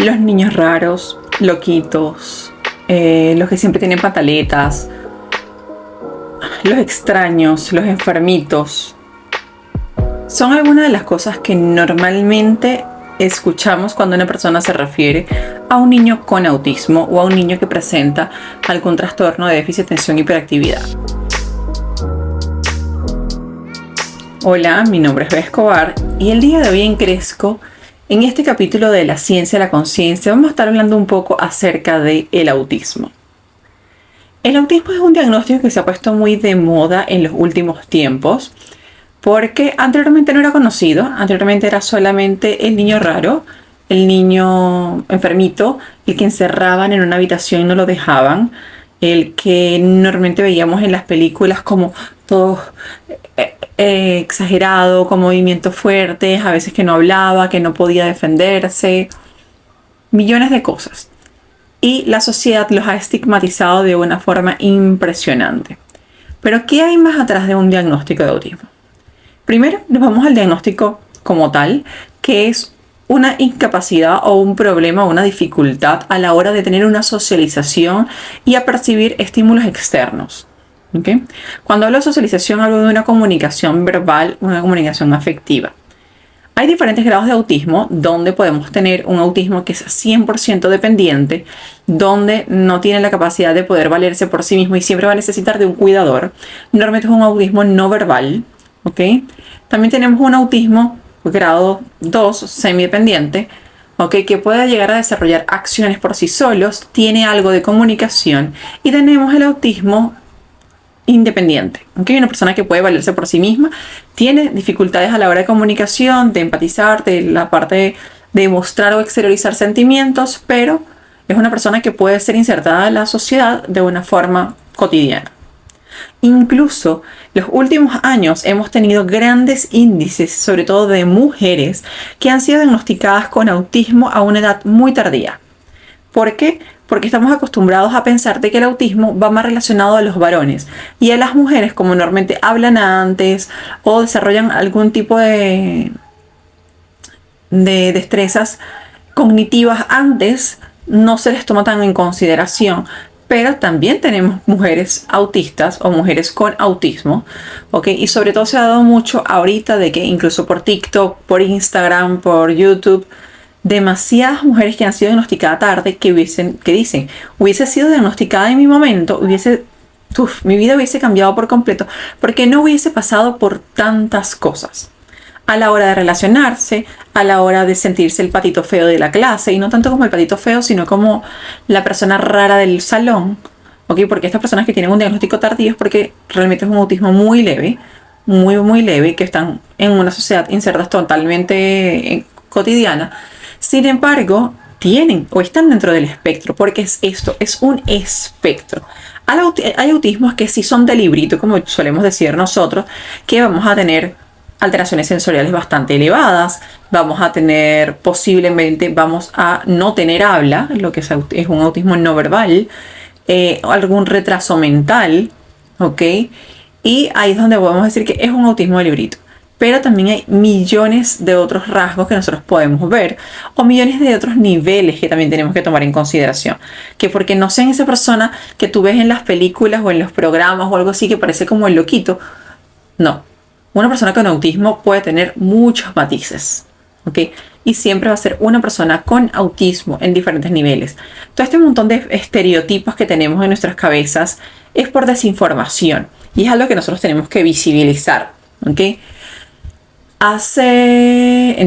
Los niños raros, loquitos, los que siempre tienen pataletas, los extraños, los enfermitos, son algunas de las cosas que normalmente escuchamos cuando una persona se refiere a un niño con autismo o a un niño que presenta algún trastorno de déficit de atención y hiperactividad. Hola, mi nombre es Bea Escobar y el día de hoy en Cresco, en este capítulo de la ciencia de la conciencia, vamos a estar hablando un poco acerca del autismo. El autismo es un diagnóstico que se ha puesto muy de moda en los últimos tiempos porque anteriormente no era conocido, anteriormente era solamente el niño raro, el niño enfermito, el que encerraban en una habitación y no lo dejaban, el que normalmente veíamos en las películas como todo exagerado, con movimientos fuertes, a veces que no hablaba, que no podía defenderse, millones de cosas. Y la sociedad los ha estigmatizado de una forma impresionante. Pero ¿qué hay más atrás de un diagnóstico de autismo? Primero nos vamos al diagnóstico como tal, que es una incapacidad o un problema o una dificultad a la hora de tener una socialización y a percibir estímulos externos. ¿Okay? Cuando hablo de socialización, hablo de una comunicación verbal, una comunicación afectiva. Hay diferentes grados de autismo, donde podemos tener un autismo que es 100% dependiente, donde no tiene la capacidad de poder valerse por sí mismo y siempre va a necesitar de un cuidador. Normalmente es un autismo no verbal. ¿Okay? También tenemos un autismo grado 2, semidependiente, ¿okay? Que puede llegar a desarrollar acciones por sí solos, tiene algo de comunicación, y tenemos el autismo independiente, ¿okay? Una persona que puede valerse por sí misma, tiene dificultades a la hora de comunicación, de empatizar, de la parte de mostrar o exteriorizar sentimientos, pero es una persona que puede ser insertada en la sociedad de una forma cotidiana. Incluso los últimos años hemos tenido grandes índices, sobre todo de mujeres, que han sido diagnosticadas con autismo a una edad muy tardía. ¿Por qué? Porque estamos acostumbrados a pensar de que el autismo va más relacionado a los varones y a las mujeres, como normalmente hablan antes o desarrollan algún tipo de destrezas cognitivas antes, no se les toma tan en consideración. Pero también tenemos mujeres autistas o mujeres con autismo, ¿ok? Y sobre todo se ha dado mucho ahorita de que incluso por TikTok, por Instagram, por YouTube, demasiadas mujeres que han sido diagnosticadas tarde que dicen, hubiese sido diagnosticada en mi momento, mi vida hubiese cambiado por completo porque no hubiese pasado por tantas cosas. A la hora de relacionarse, a la hora de sentirse el patito feo de la clase, y no tanto como el patito feo, sino como la persona rara del salón, ¿ok? Porque estas personas que tienen un diagnóstico tardío es porque realmente es un autismo muy leve, muy leve, que están en una sociedad insertas totalmente cotidiana. Sin embargo, tienen o están dentro del espectro, porque es un espectro. Hay autismos que sí son de librito, como solemos decir nosotros, que vamos a tener alteraciones sensoriales bastante elevadas, vamos a no tener habla, lo que es un autismo no verbal, algún retraso mental, ¿ok? Y ahí es donde podemos decir que es un autismo de librito. Pero también hay millones de otros rasgos que nosotros podemos ver, o millones de otros niveles que también tenemos que tomar en consideración. Que porque no sean esa persona que tú ves en las películas o en los programas o algo así que parece como el loquito, no. Una persona con autismo puede tener muchos matices, ¿ok? Y siempre va a ser una persona con autismo en diferentes niveles. Todo este montón de estereotipos que tenemos en nuestras cabezas es por desinformación y es algo que nosotros tenemos que visibilizar, ¿ok? En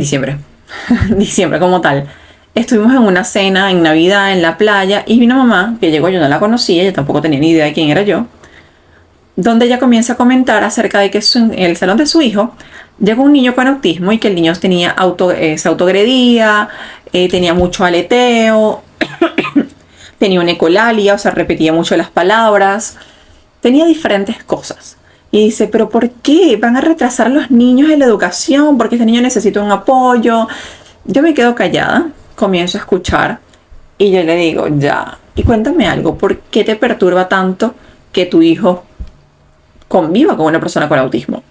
diciembre como tal, estuvimos en una cena en Navidad en la playa y vino mamá, que llegó, yo no la conocía, ella tampoco tenía ni idea de quién era yo, donde ella comienza a comentar acerca de que en el salón de su hijo llegó un niño con autismo y que el niño se autoagredía, tenía mucho aleteo, tenía una ecolalia, o sea, repetía mucho las palabras, tenía diferentes cosas. Y dice, ¿pero por qué van a retrasar los niños en la educación? Porque este niño necesita un apoyo. Yo me quedo callada, comienzo a escuchar y yo le digo, ya, y cuéntame algo, ¿por qué te perturba tanto que tu hijo conviva con una persona con autismo?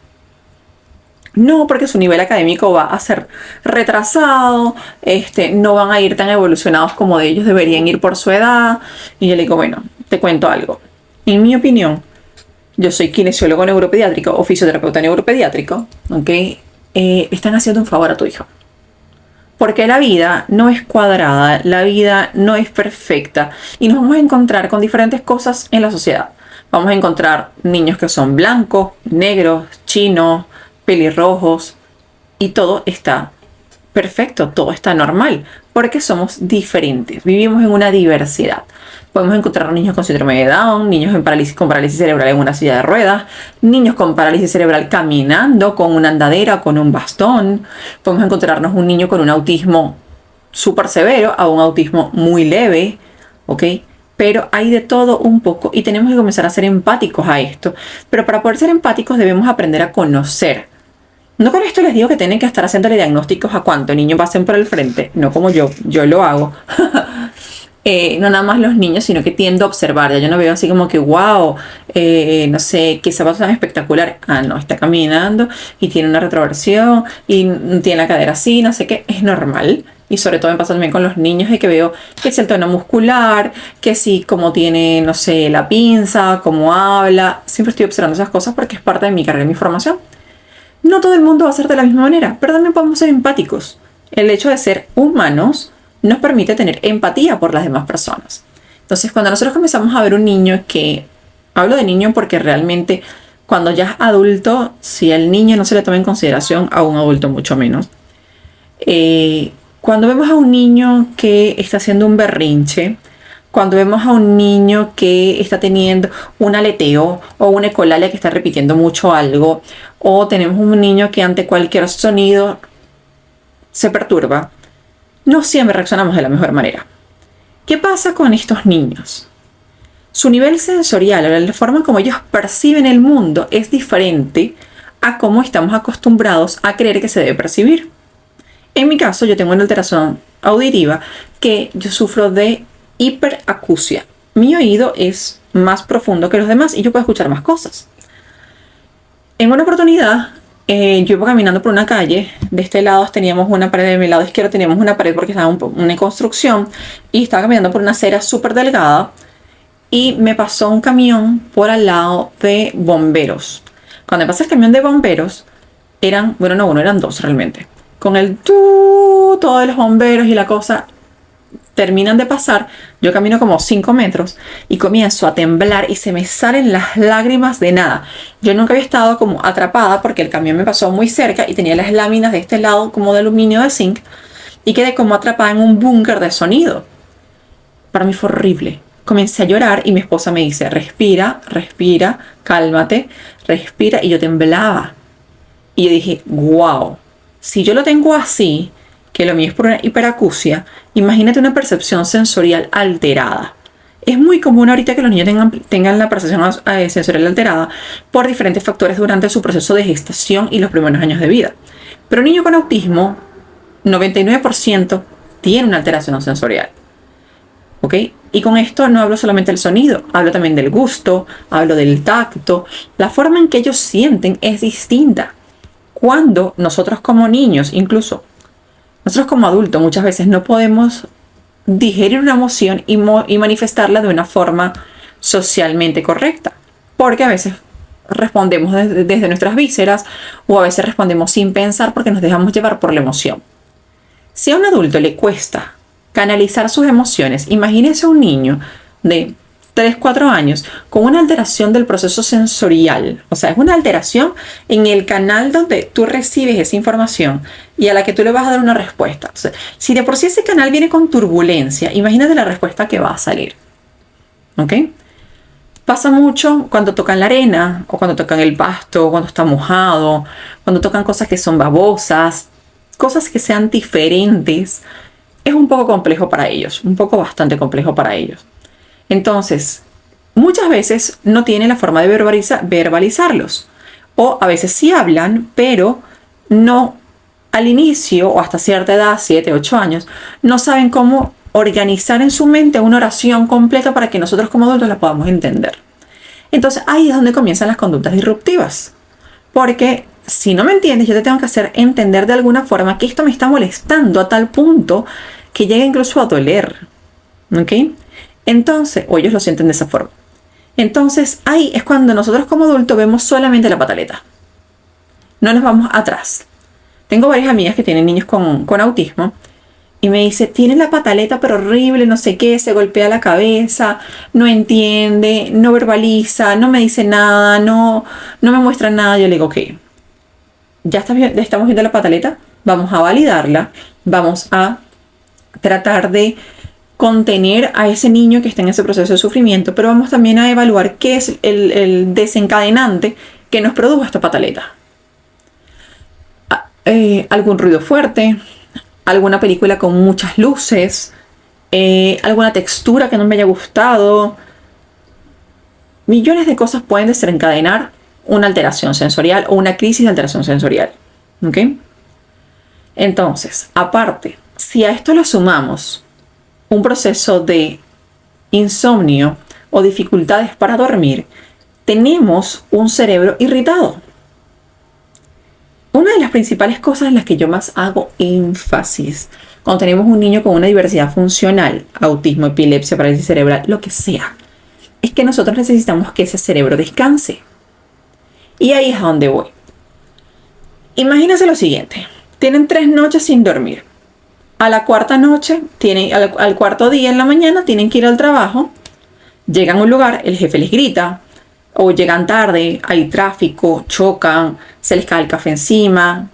No, porque su nivel académico va a ser retrasado, no van a ir tan evolucionados como de ellos deberían ir por su edad. Y yo le digo, bueno, te cuento algo. En mi opinión, yo soy kinesiólogo neuropediátrico o fisioterapeuta neuropediátrico, ¿ok? Están haciendo un favor a tu hijo. Porque la vida no es cuadrada, la vida no es perfecta y nos vamos a encontrar con diferentes cosas en la sociedad. Vamos a encontrar niños que son blancos, negros, chinos, pelirrojos y todo está perfecto, todo está normal porque somos diferentes, vivimos en una diversidad. Podemos encontrar niños con síndrome de Down, niños con parálisis cerebral en una silla de ruedas, niños con parálisis cerebral caminando con una andadera, con un bastón. Podemos encontrarnos un niño con un autismo súper severo a un autismo muy leve, ¿ok? Pero hay de todo un poco y tenemos que comenzar a ser empáticos a esto. Pero para poder ser empáticos debemos aprender a conocer. No con esto les digo que tienen que estar haciéndole diagnósticos a cuántos niños pasen por el frente, no como yo lo hago. No nada más los niños, sino que tiendo a observar. Ya yo no veo así como que, wow, no sé, qué zapatos tan espectacular. Ah, no, está caminando y tiene una retroversión y tiene la cadera así, no sé qué. Es normal. Y sobre todo me pasa también con los niños de que veo que es el tono muscular, que sí, como tiene, no sé, la pinza, cómo habla. Siempre estoy observando esas cosas porque es parte de mi carrera y mi formación. No todo el mundo va a ser de la misma manera, pero también podemos ser empáticos. El hecho de ser humanos nos permite tener empatía por las demás personas. Entonces, cuando nosotros comenzamos a ver un niño que... Hablo de niño porque realmente cuando ya es adulto, si al niño no se le toma en consideración, a un adulto mucho menos. Cuando vemos a un niño que está haciendo un berrinche, cuando vemos a un niño que está teniendo un aleteo o una ecolalia que está repitiendo mucho algo, o tenemos un niño que ante cualquier sonido se perturba, no siempre reaccionamos de la mejor manera. ¿Qué pasa con estos niños? Su nivel sensorial o la forma como ellos perciben el mundo es diferente a cómo estamos acostumbrados a creer que se debe percibir. En mi caso, yo tengo una alteración auditiva que yo sufro de hiperacusia. Mi oído es más profundo que los demás y yo puedo escuchar más cosas. En una oportunidad, yo iba caminando por una calle. De este lado teníamos una pared, de mi lado izquierdo teníamos una pared porque estaba una construcción y estaba caminando por una acera súper delgada y me pasó un camión por al lado de bomberos. Cuando me pasa el camión de bomberos, eran dos realmente. Con el todos los bomberos y la cosa terminan de pasar, yo camino como 5 metros y comienzo a temblar y se me salen las lágrimas de nada. Yo nunca había estado como atrapada porque el camión me pasó muy cerca y tenía las láminas de este lado como de aluminio de zinc y quedé como atrapada en un búnker de sonido. Para mí fue horrible. Comencé a llorar y mi esposa me dice, respira, respira, cálmate, respira, y yo temblaba. Y yo dije, wow, si yo lo tengo así, que lo mío es por una hiperacusia, imagínate una percepción sensorial alterada. Es muy común ahorita que los niños tengan la percepción sensorial alterada por diferentes factores durante su proceso de gestación y los primeros años de vida. Pero un niño con autismo, 99% tiene una alteración sensorial. ¿Ok? Y con esto no hablo solamente del sonido, hablo también del gusto, hablo del tacto. La forma en que ellos sienten es distinta. Cuando nosotros como niños, incluso nosotros como adultos, muchas veces no podemos digerir una emoción y manifestarla de una forma socialmente correcta. Porque a veces respondemos desde nuestras vísceras o a veces respondemos sin pensar porque nos dejamos llevar por la emoción. Si a un adulto le cuesta canalizar sus emociones, imagínese a un niño de 3, 4 años con una alteración del proceso sensorial. O sea, es una alteración en el canal donde tú recibes esa información y a la que tú le vas a dar una respuesta. O sea, si de por sí ese canal viene con turbulencia, imagínate la respuesta que va a salir. ¿Ok? Pasa mucho cuando tocan la arena o cuando tocan el pasto, cuando está mojado, cuando tocan cosas que son babosas, cosas que sean diferentes. Es un poco complejo para ellos, bastante complejo para ellos. Entonces, muchas veces no tienen la forma de verbalizarlos. O a veces sí hablan, pero no al inicio o hasta cierta edad, 7, 8 años, no saben cómo organizar en su mente una oración completa para que nosotros como adultos la podamos entender. Entonces ahí es donde comienzan las conductas disruptivas. Porque si no me entiendes, yo te tengo que hacer entender de alguna forma que esto me está molestando a tal punto que llega incluso a doler. ¿Ok? Entonces, o ellos lo sienten de esa forma. Entonces, ahí es cuando nosotros como adultos vemos solamente la pataleta. No nos vamos atrás. Tengo varias amigas que tienen niños con autismo y me dice, tiene la pataleta pero horrible, no sé qué, se golpea la cabeza, no entiende, no verbaliza, no me dice nada, no me muestra nada. Yo le digo, ok, ya estamos viendo la pataleta, vamos a validarla, vamos a tratar de contener a ese niño que está en ese proceso de sufrimiento, pero vamos también a evaluar qué es el desencadenante que nos produjo esta pataleta. Algún ruido fuerte, alguna película con muchas luces, alguna textura que no me haya gustado. Millones de cosas pueden desencadenar una alteración sensorial o una crisis de alteración sensorial. ¿Ok? Entonces, aparte, si a esto le sumamos un proceso de insomnio o dificultades para dormir, tenemos un cerebro irritado. Una de las principales cosas en las que yo más hago énfasis cuando tenemos un niño con una diversidad funcional, autismo, epilepsia, parálisis cerebral, lo que sea, es que nosotros necesitamos que ese cerebro descanse. Y ahí es a donde voy. Imagínense lo siguiente. Tienen 3 noches sin dormir. A la cuarta noche, al cuarto día en la mañana, tienen que ir al trabajo. Llegan a un lugar, el jefe les grita, o llegan tarde, hay tráfico, chocan, se les cae el café encima.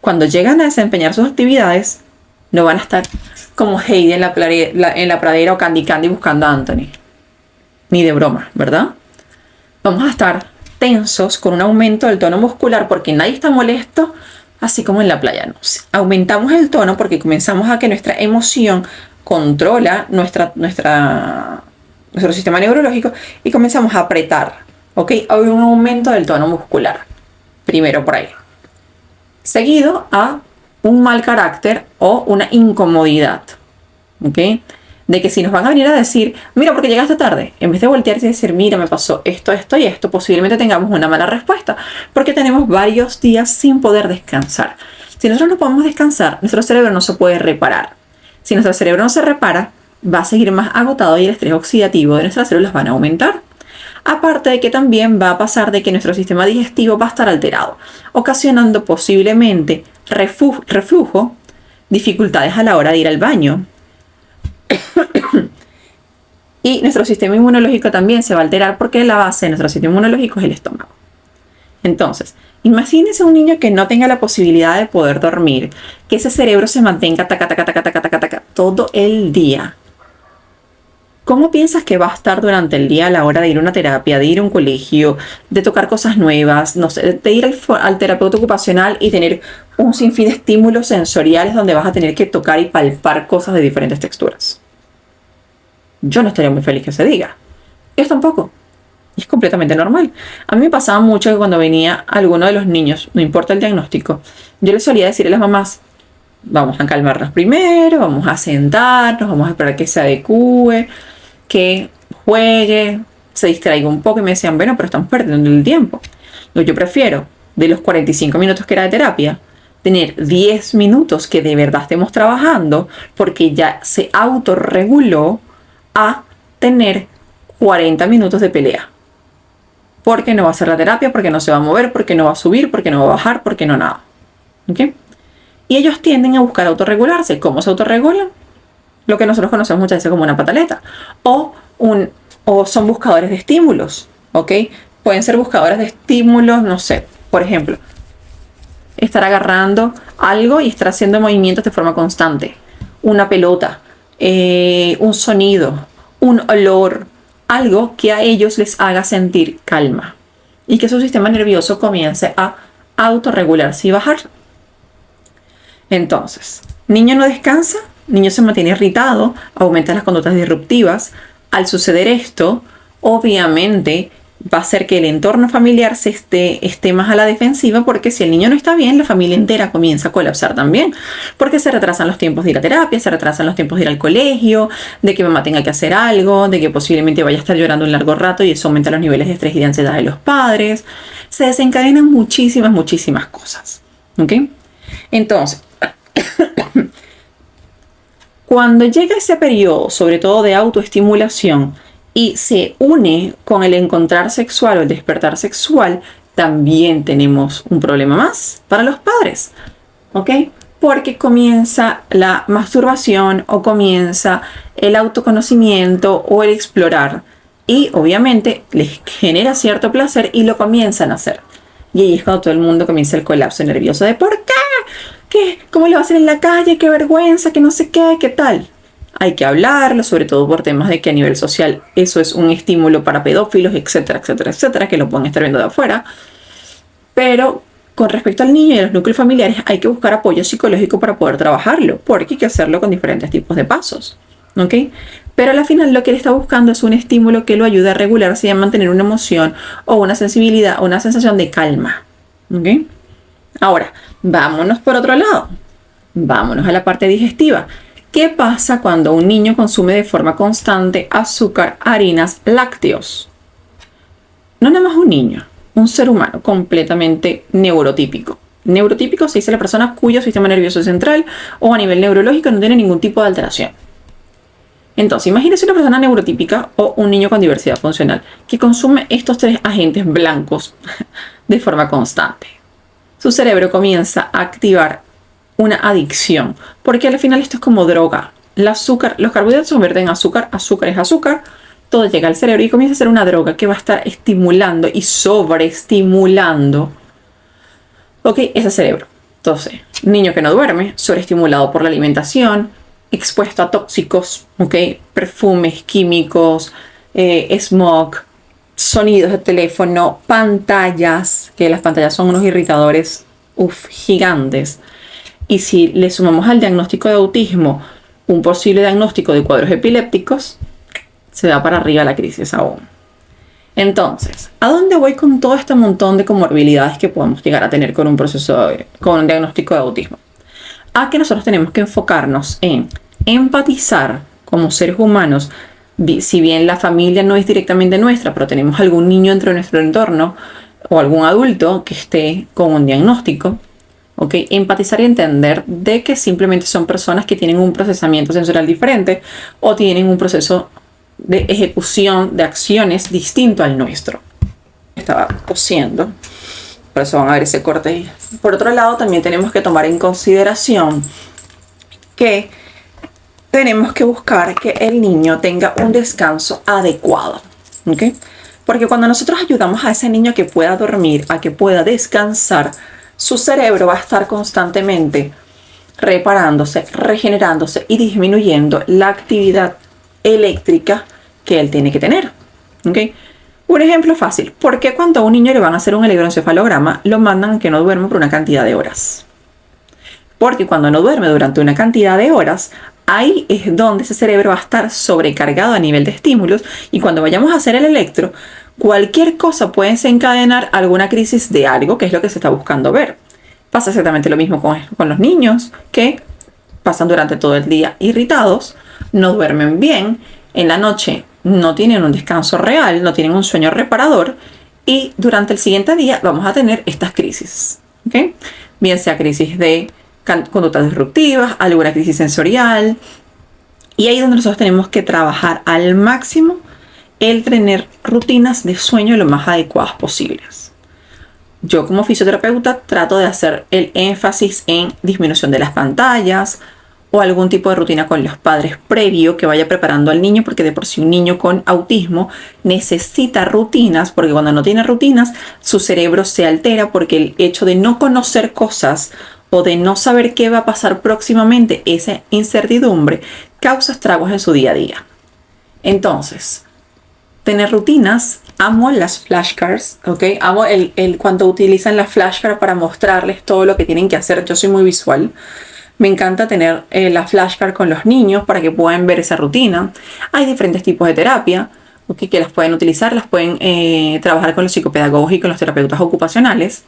Cuando llegan a desempeñar sus actividades, no van a estar como Heidi en la pradera o Candy Candy buscando a Anthony. Ni de broma, ¿verdad? Vamos a estar tensos con un aumento del tono muscular porque nadie está molesto, así como en la playa. No. Aumentamos el tono porque comenzamos a que nuestra emoción controla nuestro sistema neurológico y comenzamos a apretar. ¿Ok? Hay un aumento del tono muscular. Primero por ahí. Seguido a un mal carácter o una incomodidad. ¿Ok? De que si nos van a venir a decir, mira, porque llegaste tarde, en vez de voltearse y decir, mira, me pasó esto, esto y esto, posiblemente tengamos una mala respuesta, porque tenemos varios días sin poder descansar. Si nosotros no podemos descansar, nuestro cerebro no se puede reparar. Si nuestro cerebro no se repara, va a seguir más agotado y el estrés oxidativo de nuestras células van a aumentar. Aparte de que también va a pasar de que nuestro sistema digestivo va a estar alterado, ocasionando posiblemente reflujo, dificultades a la hora de ir al baño. Y nuestro sistema inmunológico también se va a alterar porque la base de nuestro sistema inmunológico es el estómago. Entonces, imagínense un niño que no tenga la posibilidad de poder dormir, que ese cerebro se mantenga todo el día. ¿Cómo piensas que va a estar durante el día a la hora de ir a una terapia, de ir a un colegio, de tocar cosas nuevas, no sé, de ir al terapeuta ocupacional y tener un sinfín de estímulos sensoriales donde vas a tener que tocar y palpar cosas de diferentes texturas? Yo no estaría muy feliz que se diga. Ellos tampoco. Es completamente normal. A mí me pasaba mucho que cuando venía alguno de los niños, no importa el diagnóstico, yo les solía decir a las mamás, vamos a calmarnos primero, vamos a sentarnos, vamos a esperar que se adecue, que juegue, se distraiga un poco, y me decían, bueno, pero estamos perdiendo el tiempo. Yo prefiero, de los 45 minutos que era de terapia, tener 10 minutos que de verdad estemos trabajando, porque ya se autorreguló, a tener 40 minutos de pelea. Porque no va a hacer la terapia, porque no se va a mover, porque no va a subir, porque no va a bajar, porque no nada. ¿Ok? Y ellos tienden a buscar autorregularse. ¿Cómo se autorregulan? Lo que nosotros conocemos muchas veces como una pataleta. O son buscadores de estímulos. ¿Ok? Pueden ser buscadores de estímulos, no sé. Por ejemplo, estar agarrando algo y estar haciendo movimientos de forma constante. Una pelota, un sonido, un olor, algo que a ellos les haga sentir calma y que su sistema nervioso comience a autorregularse y bajar. Entonces, niño no descansa, niño se mantiene irritado, aumenta las conductas disruptivas. Al suceder esto, obviamente va a hacer que el entorno familiar esté más a la defensiva, porque si el niño no está bien, la familia entera comienza a colapsar también, porque se retrasan los tiempos de ir a terapia, se retrasan los tiempos de ir al colegio, de que mamá tenga que hacer algo, de que posiblemente vaya a estar llorando un largo rato y eso aumenta los niveles de estrés y de ansiedad de los padres. Se desencadenan muchísimas cosas. ¿Ok? Entonces, cuando llega ese periodo, sobre todo de autoestimulación, y se une con el encontrar sexual o el despertar sexual, también tenemos un problema más para los padres, ¿ok? Porque comienza la masturbación o comienza el autoconocimiento o el explorar, y obviamente les genera cierto placer y lo comienzan a hacer. Y ahí es cuando todo el mundo comienza el colapso nervioso de ¿por qué? ¿Qué? ¿Cómo lo va a hacer en la calle? ¡Qué vergüenza! ¿Qué no sé qué? ¿Qué tal? Hay que hablarlo, sobre todo por temas de que a nivel social eso es un estímulo para pedófilos, etcétera, que lo pueden estar viendo de afuera. Pero con respecto al niño y a los núcleos familiares, hay que buscar apoyo psicológico para poder trabajarlo, porque hay que hacerlo con diferentes tipos de pasos, ¿ok? Pero al final lo que él está buscando es un estímulo que lo ayude a regularse y a mantener una emoción o una sensibilidad o una sensación de calma, ¿ok? Ahora, vámonos por otro lado. Vámonos a la parte digestiva. ¿Qué pasa cuando un niño consume de forma constante azúcar, harinas, lácteos? No nada más un niño, un ser humano completamente neurotípico. Neurotípico se dice la persona cuyo sistema nervioso central o a nivel neurológico no tiene ningún tipo de alteración. Entonces, imagínese una persona neurotípica o un niño con diversidad funcional que consume estos tres agentes blancos de forma constante. Su cerebro comienza a activar una adicción, porque al final esto es como droga. El azúcar, los carbohidratos se convierten en azúcar, azúcar es azúcar, todo llega al cerebro y comienza a ser una droga que va a estar estimulando y sobreestimulando, ¿ok? Ese cerebro. Entonces, niño que no duerme, sobreestimulado por la alimentación, expuesto a tóxicos, ¿ok? Perfumes, químicos, smog, sonidos de teléfono, pantallas, que las pantallas son unos irritadores gigantes. Y si le sumamos al diagnóstico de autismo un posible diagnóstico de cuadros epilépticos, se va para arriba la crisis aún. Entonces, ¿a dónde voy con todo este montón de comorbilidades que podemos llegar a tener con un con un diagnóstico de autismo? A que nosotros tenemos que enfocarnos en empatizar como seres humanos. Si bien la familia no es directamente nuestra, pero tenemos algún niño dentro de nuestro entorno o algún adulto que esté con un diagnóstico, ¿ok? Empatizar y entender de que simplemente son personas que tienen un procesamiento sensorial diferente o tienen un proceso de ejecución de acciones distinto al nuestro. Estaba cosiendo, por eso van a ver ese corte ahí. Por otro lado, también tenemos que tomar en consideración que tenemos que buscar que el niño tenga un descanso adecuado, ¿ok? Porque cuando nosotros ayudamos a ese niño a que pueda dormir, a que pueda descansar, su cerebro va a estar constantemente reparándose, regenerándose y disminuyendo la actividad eléctrica que él tiene que tener, ¿ok? Un ejemplo fácil: ¿por qué cuando a un niño le van a hacer un electroencefalograma lo mandan a que no duerma por una cantidad de horas? Porque cuando no duerme durante una cantidad de horas, ahí es donde ese cerebro va a estar sobrecargado a nivel de estímulos, y cuando vayamos a hacer el electro, cualquier cosa puede desencadenar alguna crisis de algo, que es lo que se está buscando ver. Pasa exactamente lo mismo con los niños, que pasan durante todo el día irritados, no duermen bien, en la noche no tienen un descanso real, no tienen un sueño reparador, y durante el siguiente día vamos a tener estas crisis, ¿ok? Bien sea crisis de conductas disruptivas, alguna crisis sensorial, y ahí es donde nosotros tenemos que trabajar al máximo el tener rutinas de sueño lo más adecuadas posibles. Yo como fisioterapeuta trato de hacer el énfasis en disminución de las pantallas o algún tipo de rutina con los padres previo que vaya preparando al niño, porque de por sí un niño con autismo necesita rutinas, porque cuando no tiene rutinas su cerebro se altera, porque el hecho de no conocer cosas o de no saber qué va a pasar próximamente, esa incertidumbre causa estragos en su día a día. Entonces, tener rutinas. Amo las flashcards, ¿ok? Amo cuando utilizan las flashcards para mostrarles todo lo que tienen que hacer. Yo soy muy visual. Me encanta tener la flashcard con los niños para que puedan ver esa rutina. Hay diferentes tipos de terapia. ¿okay? Que las pueden utilizar, las pueden trabajar con los psicopedagogos y con los terapeutas ocupacionales.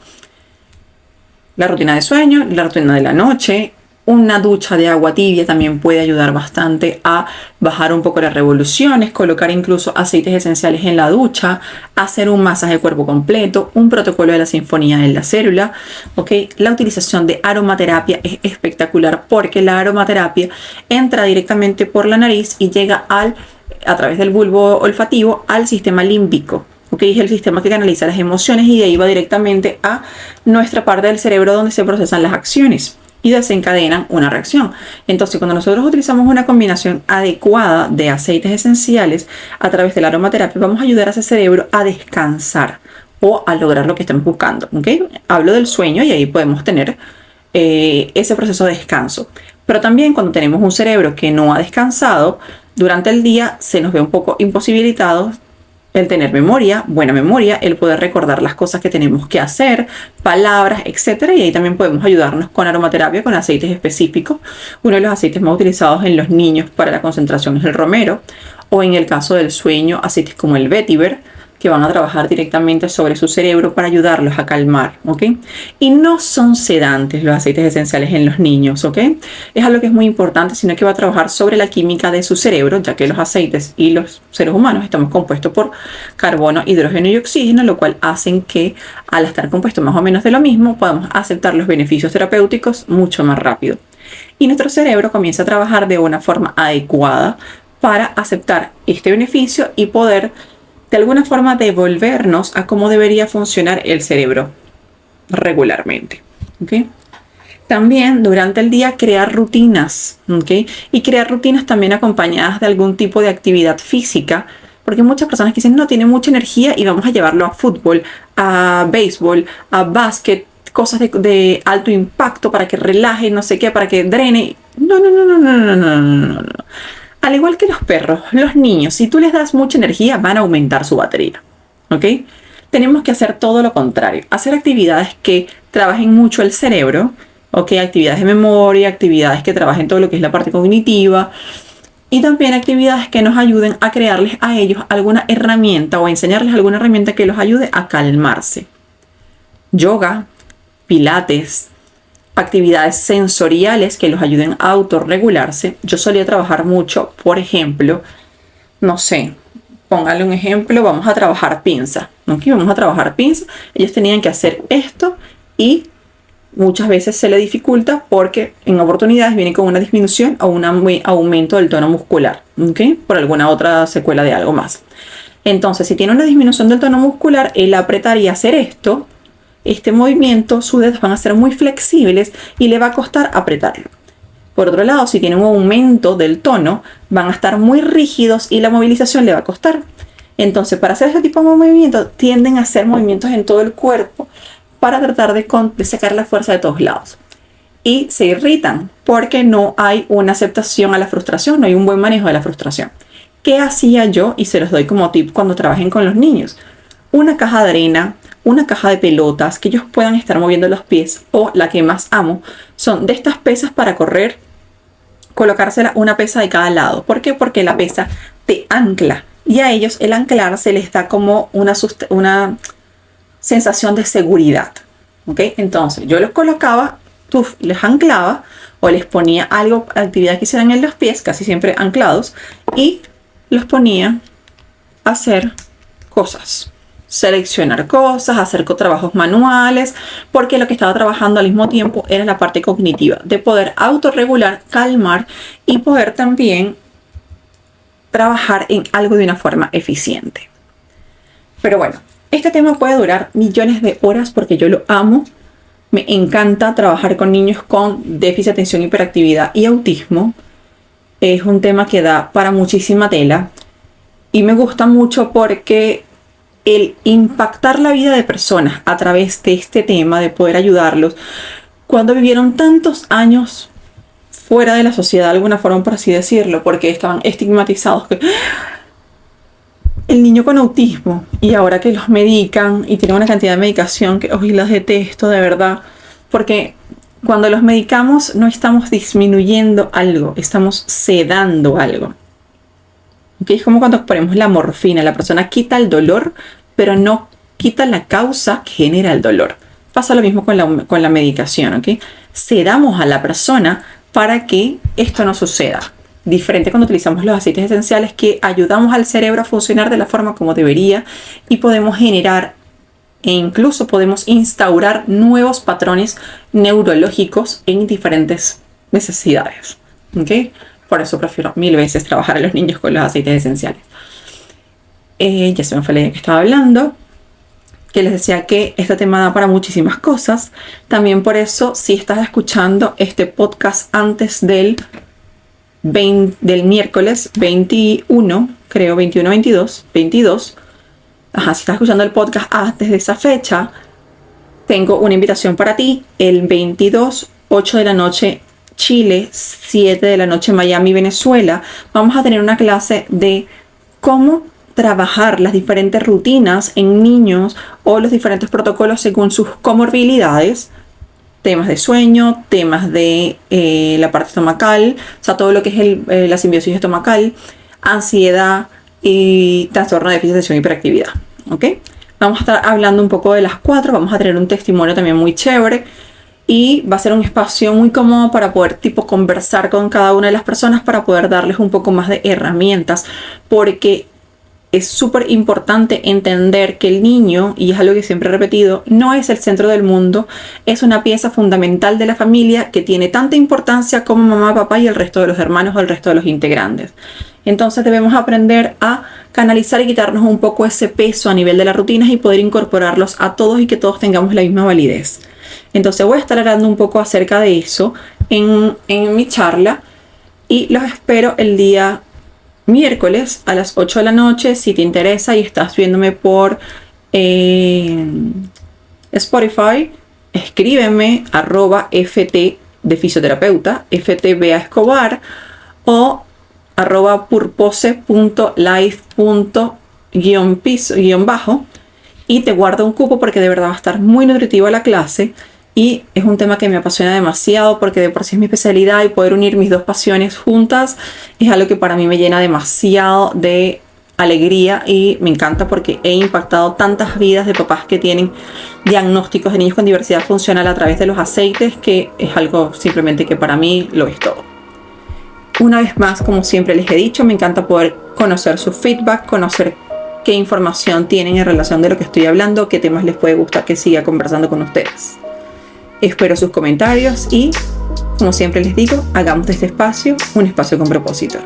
La rutina de sueño, la rutina de la noche, una ducha de agua tibia también puede ayudar bastante a bajar un poco las revoluciones, colocar incluso aceites esenciales en la ducha, hacer un masaje de cuerpo completo, un protocolo de la sinfonía en la célula, ¿ok? La utilización de aromaterapia es espectacular porque la aromaterapia entra directamente por la nariz y llega a través del bulbo olfativo al sistema límbico. Okay, es el sistema que canaliza las emociones y de ahí va directamente a nuestra parte del cerebro donde se procesan las acciones y desencadenan una reacción. Entonces, cuando nosotros utilizamos una combinación adecuada de aceites esenciales a través de la aromaterapia, vamos a ayudar a ese cerebro a descansar o a lograr lo que estamos buscando. ¿Okay? Hablo del sueño y ahí podemos tener ese proceso de descanso. Pero también cuando tenemos un cerebro que no ha descansado, durante el día se nos ve un poco imposibilitados el tener memoria, buena memoria, el poder recordar las cosas que tenemos que hacer, palabras, etc. Y ahí también podemos ayudarnos con aromaterapia, con aceites específicos. Uno de los aceites más utilizados en los niños para la concentración es el romero, o en el caso del sueño, aceites como el vetiver, que van a trabajar directamente sobre su cerebro para ayudarlos a calmar, ¿ok? Y no son sedantes los aceites esenciales en los niños, ¿ok? Es algo que es muy importante, sino que va a trabajar sobre la química de su cerebro, ya que los aceites y los seres humanos estamos compuestos por carbono, hidrógeno y oxígeno, lo cual hacen que al estar compuestos más o menos de lo mismo, podamos aceptar los beneficios terapéuticos mucho más rápido. Y nuestro cerebro comienza a trabajar de una forma adecuada para aceptar este beneficio y poder de alguna forma devolvernos a cómo debería funcionar el cerebro regularmente. ¿Okay? También durante el día crear rutinas, ¿okay? Y crear rutinas también acompañadas de algún tipo de actividad física, porque muchas personas que dicen no, tiene mucha energía y vamos a llevarlo a fútbol, a béisbol, a básquet, cosas de alto impacto para que relaje, no sé qué, para que drene. No. Al igual que los perros, los niños, si tú les das mucha energía, van a aumentar su batería. ¿Ok? Tenemos que hacer todo lo contrario. Hacer actividades que trabajen mucho el cerebro. ¿Ok? Actividades de memoria, actividades que trabajen todo lo que es la parte cognitiva. Y también actividades que nos ayuden a crearles a ellos alguna herramienta o a enseñarles alguna herramienta que los ayude a calmarse. Yoga, pilates, actividades sensoriales que los ayuden a autorregularse. Yo solía trabajar mucho, por ejemplo, no sé, póngale un ejemplo, vamos a trabajar pinza. ¿Okay? Vamos a trabajar pinza. Ellos tenían que hacer esto y muchas veces se le dificulta porque en oportunidades viene con una disminución o un aumento del tono muscular, ¿okay? Por alguna otra secuela de algo más. Entonces, si tiene una disminución del tono muscular, él apretaría hacer esto. Este movimiento, sus dedos van a ser muy flexibles y le va a costar apretarlo. Por otro lado, si tiene un aumento del tono, van a estar muy rígidos y la movilización le va a costar. Entonces, para hacer este tipo de movimientos, tienden a hacer movimientos en todo el cuerpo para tratar de sacar la fuerza de todos lados. Y se irritan porque no hay una aceptación a la frustración, no hay un buen manejo de la frustración. ¿Qué hacía yo? Y se los doy como tip cuando trabajen con los niños. Una caja de arena, una caja de pelotas, que ellos puedan estar moviendo los pies, o la que más amo, son de estas pesas para correr, colocársela una pesa de cada lado. ¿Por qué? Porque la pesa te ancla y a ellos el anclar se les da como una sensación de seguridad. ¿Okay? Entonces yo los colocaba, les anclaba o les ponía algo, actividad que hicieran en los pies, casi siempre anclados, y los ponía a hacer cosas. Seleccionar cosas, hacer trabajos manuales, porque lo que estaba trabajando al mismo tiempo era la parte cognitiva, de poder autorregular, calmar y poder también trabajar en algo de una forma eficiente. Pero bueno, este tema puede durar millones de horas porque yo lo amo. Me encanta trabajar con niños con déficit de atención, hiperactividad y autismo. Es un tema que da para muchísima tela y me gusta mucho porque el impactar la vida de personas a través de este tema, de poder ayudarlos, cuando vivieron tantos años fuera de la sociedad, de alguna forma, por así decirlo, porque estaban estigmatizados, que el niño con autismo, y ahora que los medican y tienen una cantidad de medicación que hoy los detesto de verdad, porque cuando los medicamos no estamos disminuyendo algo, estamos sedando algo. ¿Okay? Es como cuando ponemos la morfina. La persona quita el dolor, pero no quita la causa que genera el dolor. Pasa lo mismo con la medicación. ¿Okay? Sedamos a la persona para que esto no suceda. Diferente cuando utilizamos los aceites esenciales, que ayudamos al cerebro a funcionar de la forma como debería, y podemos generar e incluso podemos instaurar nuevos patrones neurológicos en diferentes necesidades. ¿Okay? Por eso prefiero 1000 veces trabajar a los niños con los aceites esenciales. Ya se me fue la idea que estaba hablando, que les decía que este tema da para muchísimas cosas. También por eso, si estás escuchando este podcast antes del miércoles 21, creo, 21, 22, si estás escuchando el podcast antes de esa fecha, tengo una invitación para ti. El 22, 8 de la noche, Chile, 7 de la noche, Miami, Venezuela, vamos a tener una clase de cómo trabajar las diferentes rutinas en niños o los diferentes protocolos según sus comorbilidades, temas de sueño, temas de la parte estomacal, o sea, todo lo que es la simbiosis estomacal, ansiedad y trastorno de déficit de atención y hiperactividad. ¿Ok? Vamos a estar hablando un poco de las 4, vamos a tener un testimonio también muy chévere y va a ser un espacio muy cómodo para poder conversar con cada una de las personas, para poder darles un poco más de herramientas, porque es súper importante entender que el niño, y es algo que siempre he repetido, no es el centro del mundo, es una pieza fundamental de la familia que tiene tanta importancia como mamá, papá y el resto de los hermanos o el resto de los integrantes. Entonces debemos aprender a canalizar y quitarnos un poco ese peso a nivel de las rutinas y poder incorporarlos a todos y que todos tengamos la misma validez. Entonces voy a estar hablando un poco acerca de eso en mi charla y los espero el día miércoles a las 8 de la noche. Si te interesa y estás viéndome por Spotify, escríbeme @ft de fisioterapeuta, ftba escobar, o @purpose.life._, y te guardo un cupo porque de verdad va a estar muy nutritiva la clase y es un tema que me apasiona demasiado, porque de por sí es mi especialidad, y poder unir mis dos pasiones juntas es algo que para mí me llena demasiado de alegría y me encanta, porque he impactado tantas vidas de papás que tienen diagnósticos de niños con diversidad funcional a través de los aceites, que es algo simplemente que para mí lo es todo. Una vez más, como siempre les he dicho, me encanta poder conocer su feedback, conocer qué información tienen en relación de lo que estoy hablando, qué temas les puede gustar que siga conversando con ustedes. Espero sus comentarios y, como siempre les digo, hagamos de este espacio un espacio con propósito.